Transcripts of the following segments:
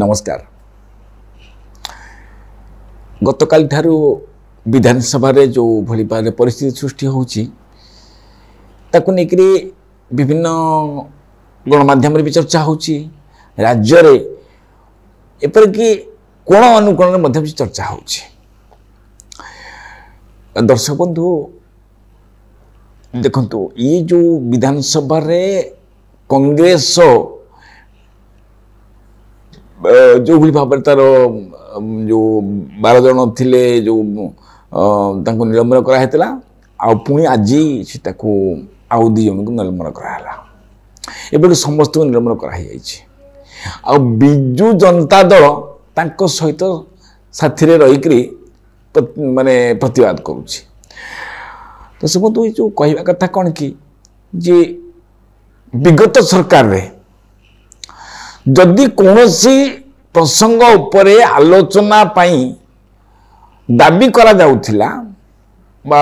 नमस्कार। गतकाल ठारू विधानसभा रे जो भली भाव परिस्थिति सृष्टि होची ताकु नेकरी विभिन्न गणमाध्यम रे भी चर्चा होची, राज्य रे एपर कि कोण अनुकोण रे मध्य चर्चा होची। दर्शक बंधु देखंतु ये जो विधानसभा रे कांग्रेस जो भली भाव तार जो 12 जन थिले जो तांको निलंबन करा हेतला आ पुणी आज सेटा को आउ 2 जन को निलंबन करा हला। एबे समस्त को निलंबन करा हे जाइछि आ बिजू जनता दल तांको सहित साथी रे रही करी माने प्रतिवाद करूछि। तो सब तो जो कहवा कथा कोन की जे विगत सरकार रे जदि कौनसी प्रसंग उपरे आलोचना पाई दाबी करा जाउथिला बा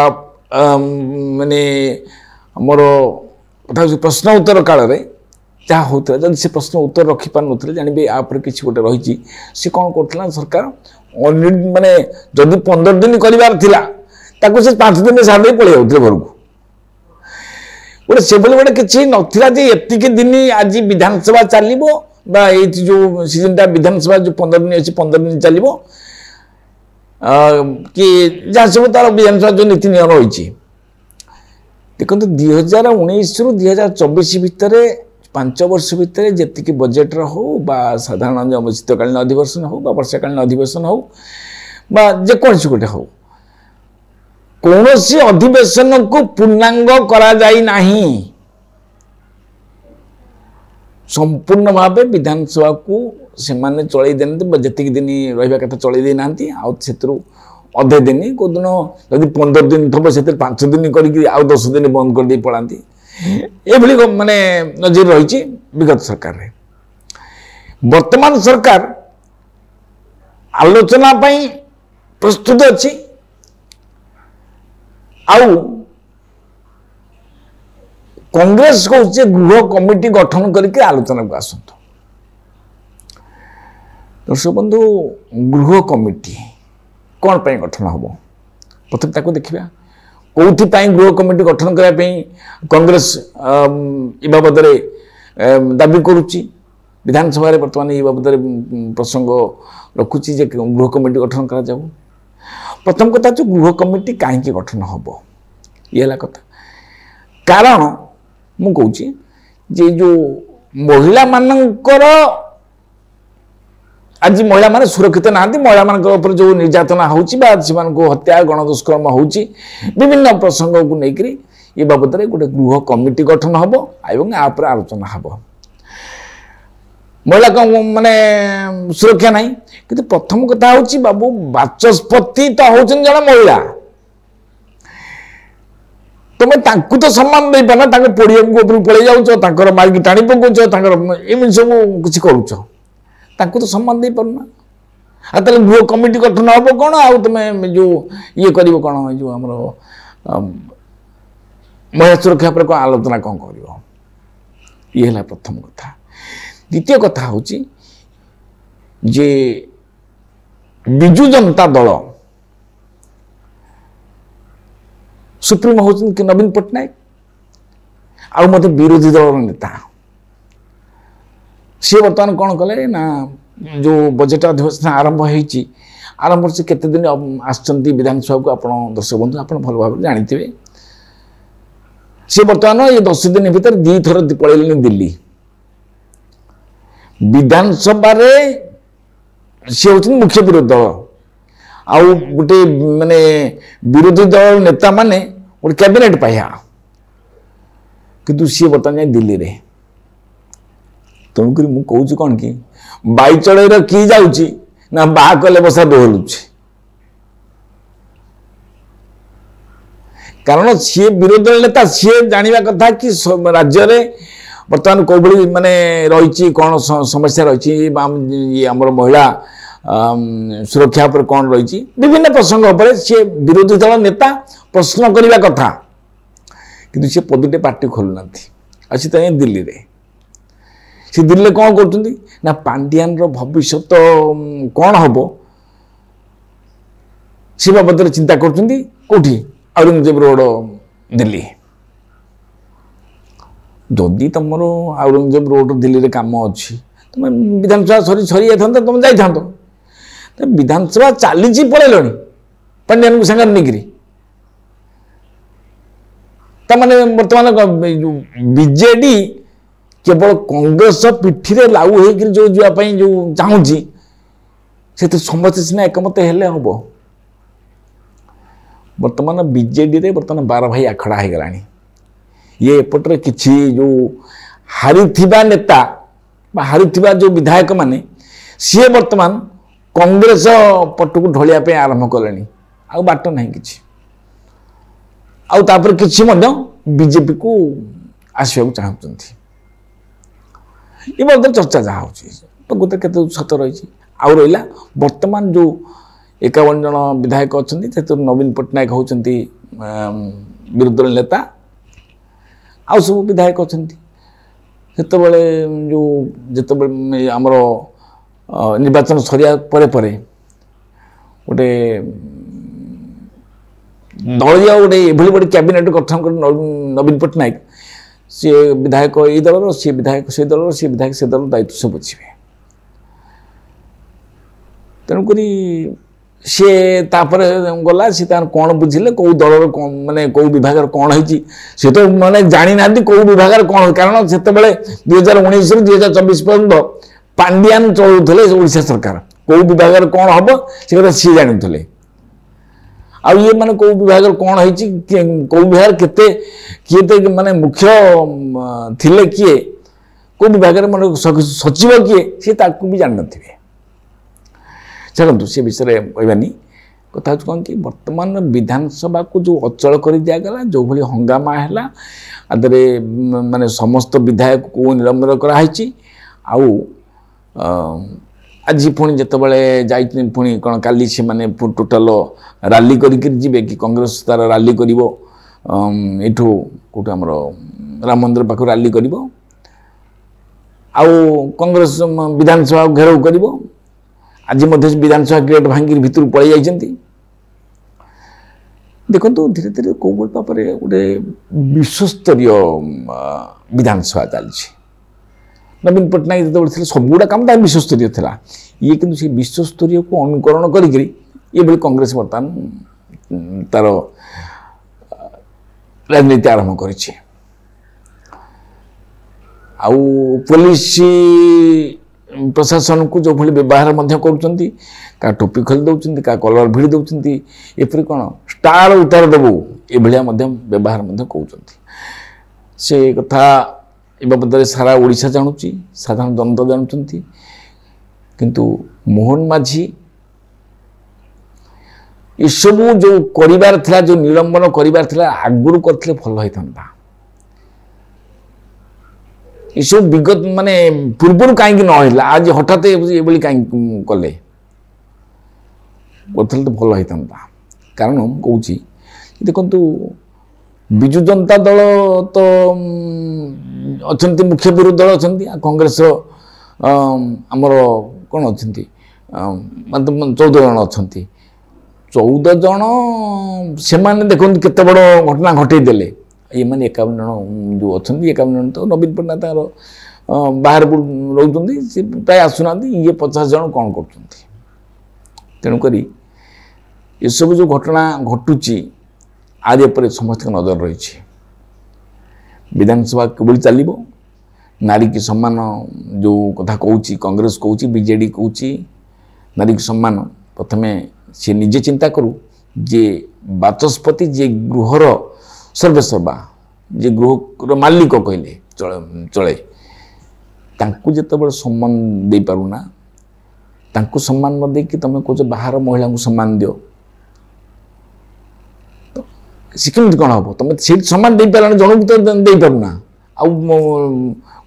माने हमर कथा प्रश्न उत्तर काल रे जा होतला जदि से प्रश्न उत्तर रखि पार नथले जानिबे आ पर किछि गोटे रहिछि से कोन करथला सरकार माने जदि 15 दिन करिवार थिला ताको से 5 दिन साडे पळे होतले घर को गोटे से गोटे किसी नथिला जे एतिके दिन आज विधानसभा चलिबो बा ए जो सीजनटा विधानसभा जो 15 दिन अछि 15 दिन चलिबो कि जा सब तार विधानसभा जो नीति नियम होइछि। देखंतु 2019 रु 2024 भितर 5 वर्ष भितर जेतिके बजेट रो हो बा साधारण जो शीतकालीन अधिवेशन हो बा वर्षाकालीन अधिवेशन हो बा जे कोनसी गोटे हो कौनसी अधिवेशन को पूर्णांग करा जाई नाही। संपूर्ण भाव विधानसभा को से माने चलई देनते जतिक दिन रहिबा कथा चलई दे नांती आ सेतरु अधे दिन को दिन यदि 15 दिन थबो सेते 5 दिन करी आ 10 दिन बंद कर दे पळांती ए भली माने नजर रहिछि विगत सरकार रे। वर्तमान सरकार आलोचना पई प्रस्तुत अछि आउ कांग्रेस को गृह कमिटी गठन करके आलोचना को आसतु। दर्शक बंधु गृह कमिटी कौन पे गठन हम प्रथम ताको देखिबा कोथि पई गृह कमिटी गठन करा पई कांग्रेस ए बाबद रे दाबी करूची विधानसभा रे वर्तमान ए बाबद रे प्रसंग रखुची जे गृह कमिटी गठन करा जाऊ। प्रथम कथा जो गृह कमिटी कहीं गठन हम ये कथा कारण मु कहूँ जे जो महिला मानकर आज महिला माने सुरक्षित ना महिला मान जो निर्यातना होची हत्या गणदुष्कर्म होची विभिन्न प्रसंग को लेकर ये बाबद में गोटे गृह कमिटी गठन हम एवं आप आलोचना हम। महिला को माने सुरक्षा नहीं कि प्रथम कथा हूँ बाबू बाचस्पति तो होचन जन महिला तुम तो सम्मान दे पाना पोड़िया ऊपर पड़े जाऊर मारिक टाणी पकाउछ एम सब किसी करुच तो सम्मान दे पारना आ गृह कमिटी गठन हम कौन आ तुम जो ये कर कौन जो आम महिला सुरक्षा पर कौन आलोचना कौन कर ये प्रथम कथा। द्वितीय कथा हूँ जे विजु जनता दल सुप्रीमो होती नवीन पट्टनायक आ मत विरोधी दल नेता सी बर्तमान कौन कले ना जो बजेट अधिवेशन आरंभ होती आरंभ से केते दिन आसचंती विधानसभा को आपण दर्शक बंधु आप भल भाव जानते सी बर्तमान ये 10 दिन भीतर 2 थर पड़े दिल्ली विधानसभा रे सी होती मुख्य विरोधी दल आउ गोटे माने विरोधी दल नेता माने गोटे कैबिनेट पाया किंतु सी बर्तमान दिल्ली रे तेणुक मु कहूँ कौन कि बाई चढ़ई कि जाऊँगी ना बाहा कले बसा दोहलुची कारण सी विरोधी दल नेता सी जाना कथा कि राज्य में बर्तमान कौ भाई माने रही कौन समस्या रही आमर महिला सुरक्षा पर कौन रही विभिन्न प्रसंग पर सी विरोधी दल नेता प्रश्न करने कथा कि सी पदटे पार्टी खोलुना अच्छी दिल्ली रे से दिल्ली कौन कर ना पांडियान भविष्य कौन हम से बाबद चिंता करोटी औरंगजेब रोड दिल्ली जदि तुम औरंगजेब रोड दिल्ली रे काम अच्छी तुम विधानसभा सरी सरी जाता तुम जाता तो विधानसभा चली पड़ेल पांडियान को सागर नहीं तमाने बर्तमान बीजेडी केवल कांग्रेस पिठी रे लाउ हो जो जावाई जो चाहूँगी से समस्त सीना एकमत हेले हम बर्तमान बीजेडी रे बर्तमान 12 भाई आखड़ा हो गलानी ये एपटे किसी जो हारी नेता हारी जो विधायक माने सी बर्तमान कांग्रेस पटक ढलिया आरंभ कले आ बाट ना कि आउे किसी बीजेपी को आसवाक चाहते ये बदल चर्चा जहाँ होते के सत रही आउ रहा बर्तमान जो 51 जन विधायक अच्छा नवीन पट्टनायक होती विरोधी दल नेता आउ सब विधायक अच्छा जो जिते आमर निर्वाचन सरिया परे परे गोटे दलिया गोटे गोटे कैबिनेट गठन कर नवीन पट्टनायक सी विधायक ये दल सी विधायक से दल सी विधायक से दल दायित्व से बुझे तेणुक सी गला सी कौन बुझिले कौ दल माने कौ विभाग कौन होती सी तो माने जानी ना कौ विभाग कौन कारण से 2019 रु 2024 पर्यंत पांडियान चलुले ओडिशा सरकार कौ विभाग कौन हम से सी जानी आ ये माने कौ विभाग कौन होती कौ विभाग केते किए माने मुख्य थिले किए कौ विभाग माने सचिव किए सी ताकू भी जान नथिबे चलतु से विषय कहबानी कथा कौन कि वर्तमान विधानसभा को जो अचल कर दिगला जो भाई हंगामा है आदरे माने समस्त विधायक को निलंबन कराई आज पुणी जितेबाला जाइए पुणी कौन काली से माने टोटाल राली करें कि कांग्रेस तार राली कर यू कौट आम राम मंदिर पाख राली कर कांग्रेस विधानसभा घेराव कर आज विधानसभा गेट भांगी भितर पड़े जाती देखो धीरे धीरे कौ भाव में गोटे विश्वस्तरीय विधानसभा चलती नवीन पट्टनायक जो सबुटा कम विश्वस्तरीय था ये कि विश्वस्तरीय को अनुकरण करी कांग्रेस बर्तमान तार राजनीति आरंभ कर पुलिस प्रशासन को जो भाई व्यवहार कर टोपी खोली दौरान क्या कलर भिड़ी दौरान एपरी कौन स्टार उतार देवु ये व्यवहार कहते से कथा ए बाबद सारा ओडिशा जानूची साधारण जनता जानुंट किंतु मोहन माझी ये सब जो करिवार थिला जो निलंबन करिवार थिला आगुरु करथिले भल होइथंता ये सब विगत माने पूर्व कहीं न आज हठात ये कहीं कले करथिले तो भल होइथंता कारण कहूँ देखु विजु जनता दल तो अच्छा मुख्य विरोधी दल अच्छा कांग्रेस आमर कौन अच्छा 14 जन अच्छा 14 जन से देखो केते बड़ घटना घटेदेले ये मैंने 51 जन जो अच्छा 51 जन तो नवीन पट्टनायक बाहर रोचे प्राय आसुना ये 50 जन कौन कर तेणुक ये सब जो घटना घटुची आदि पर समस्त नजर रही विधानसभा केवल चलो नारी की सम्मान जो कथा कहूँ कांग्रेस कहूँ बीजेडी कहूँ नारी की सम्मान प्रथमे सी निजे चिंता करू जे बाचस्पति जे गृहर सर्वेसर्वा जे गृह मालिक कहले चले तांकु जिते सम्मान दे पारुना तांकु सम्मान न देकी तुम कह बाहर महिला को सम्मान दियो सिकम कौन हम तुम सीट सम्मान दे पार जन तो दे पारुना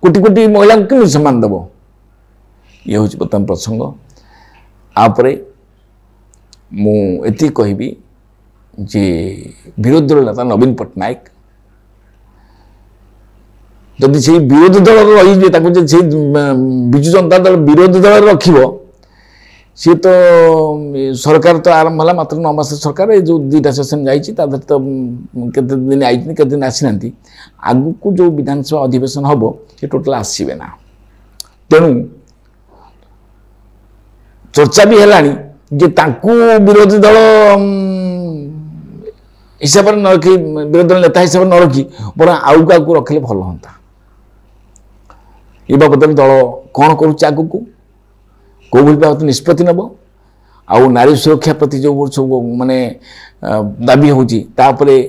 कोटी कोटी महिला को सम्मान देव ये हूँ बर्तमान प्रसंग आपरे मुझे कहबी जे विरोधी दल नेता नवीन पट्टनायक जदि से विरोधी दल रही से विजु जनता दल विरोधी दल रखिब सी तो सरकार तो आरंभ है मात्र 9 मास सरकार जो 2टा सेशन जाइए तो केते दिन आई केते दिन आसी ना आगु को जो विधानसभा अधिवेशन हम से टोटाल आसबे ना तेणु चर्चा भी है जे ताकू विरोधी दल हिसाब से न रखी विरोधी दल नेता हिसाब से न रखी बर आउ क्या रखिले भल हाँ ये बाबद दल कौन करुच्चे आगू को कौ बाबद निष्पत्ति नब आउ नारी सुरक्षा प्रति जो सब माने दाबी होपर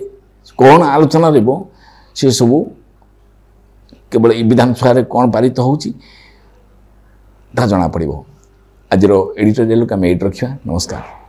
कौन आलोचना रही सी सब केवल विधानसभा कौन पारित होता जना पड़ो आज एडिटोरियल को आम ये रखा नमस्कार।